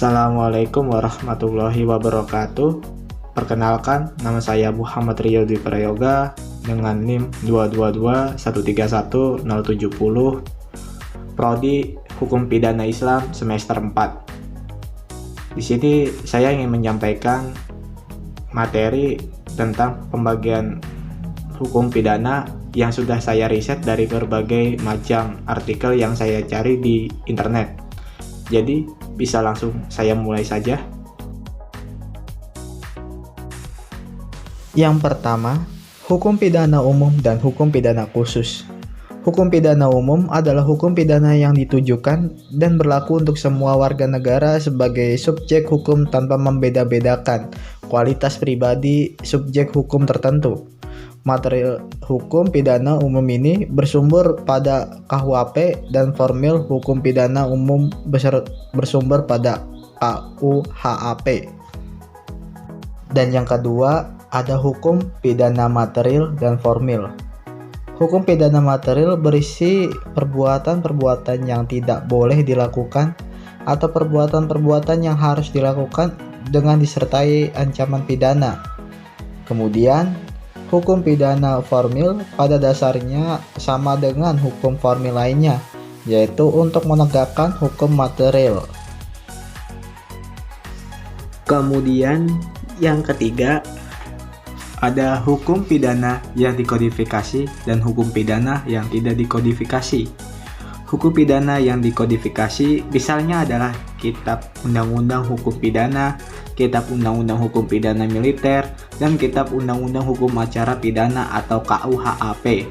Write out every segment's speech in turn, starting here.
Assalamualaikum warahmatullahi wabarakatuh. Perkenalkan, nama saya Muhammad Rio Dwi Prayoga dengan NIM 222131070, Prodi Hukum Pidana Islam semester 4. Di sini saya ingin menyampaikan materi tentang pembagian hukum pidana yang sudah saya riset dari berbagai macam artikel yang saya cari di internet. Jadi, bisa langsung saya mulai saja. Yang pertama, hukum pidana umum dan hukum pidana khusus. Hukum pidana umum adalah hukum pidana yang ditujukan dan berlaku untuk semua warga negara sebagai subjek hukum tanpa membeda-bedakan kualitas pribadi subjek hukum tertentu. Material hukum pidana umum ini bersumber pada KUHP dan formil hukum pidana umum bersumber pada KUHAP. Dan yang kedua, ada hukum pidana material dan formil. Hukum pidana material berisi perbuatan-perbuatan yang tidak boleh dilakukan atau perbuatan-perbuatan yang harus dilakukan dengan disertai ancaman pidana. Kemudian, hukum pidana formil pada dasarnya sama dengan hukum formil lainnya, yaitu untuk menegakkan hukum material. Kemudian yang ketiga, ada hukum pidana yang dikodifikasi dan hukum pidana yang tidak dikodifikasi. Hukum pidana yang dikodifikasi misalnya adalah Kitab Undang-Undang Hukum Pidana, Kitab Undang-Undang Hukum Pidana Militer, dan Kitab Undang-Undang Hukum Acara Pidana atau KUHAP.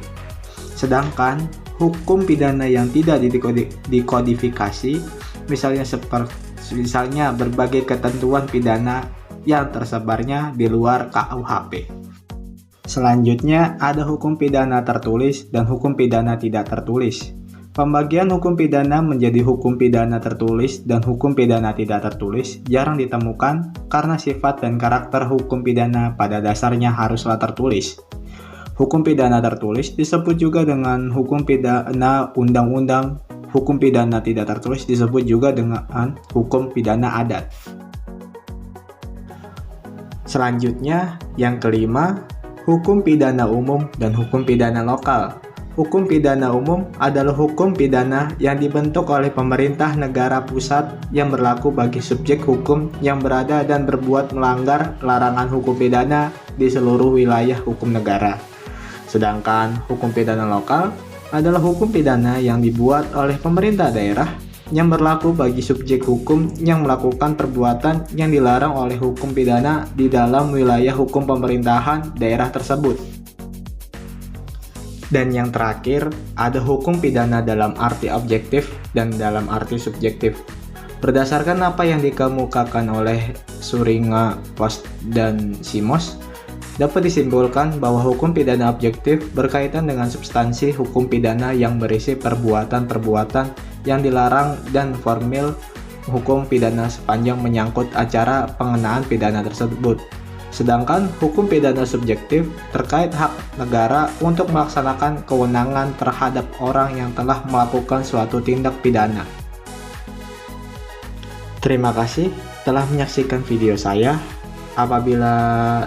Sedangkan hukum pidana yang tidak dikodifikasi misalnya berbagai ketentuan pidana yang tersebarnya di luar KUHP. Selanjutnya ada hukum pidana tertulis dan hukum pidana tidak tertulis. Pembagian hukum pidana menjadi hukum pidana tertulis dan hukum pidana tidak tertulis jarang ditemukan karena sifat dan karakter hukum pidana pada dasarnya haruslah tertulis. Hukum pidana tertulis disebut juga dengan hukum pidana undang-undang. Hukum pidana tidak tertulis disebut juga dengan hukum pidana adat. Selanjutnya, yang kelima, hukum pidana umum dan hukum pidana lokal. Hukum pidana umum adalah hukum pidana yang dibentuk oleh pemerintah negara pusat yang berlaku bagi subjek hukum yang berada dan berbuat melanggar larangan hukum pidana di seluruh wilayah hukum negara. Sedangkan hukum pidana lokal adalah hukum pidana yang dibuat oleh pemerintah daerah yang berlaku bagi subjek hukum yang melakukan perbuatan yang dilarang oleh hukum pidana di dalam wilayah hukum pemerintahan daerah tersebut. Dan yang terakhir, ada hukum pidana dalam arti objektif dan dalam arti subjektif. Berdasarkan apa yang dikemukakan oleh Suringa, Post, dan Simos, dapat disimpulkan bahwa hukum pidana objektif berkaitan dengan substansi hukum pidana yang berisi perbuatan-perbuatan yang dilarang dan formil hukum pidana sepanjang menyangkut acara pengenaan pidana tersebut. Sedangkan hukum pidana subjektif terkait hak negara untuk melaksanakan kewenangan terhadap orang yang telah melakukan suatu tindak pidana. Terima kasih telah menyaksikan video saya. Apabila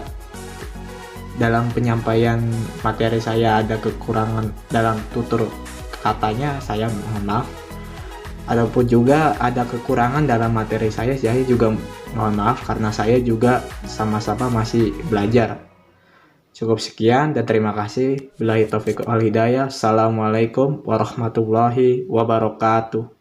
dalam penyampaian materi saya ada kekurangan dalam tutur katanya, saya mohon maaf. Ataupun juga ada kekurangan dalam materi saya juga mohon maaf karena saya juga sama-sama masih belajar. Cukup sekian dan terima kasih. Billahi taufiq wal hidayah. Assalamualaikum warahmatullahi wabarakatuh.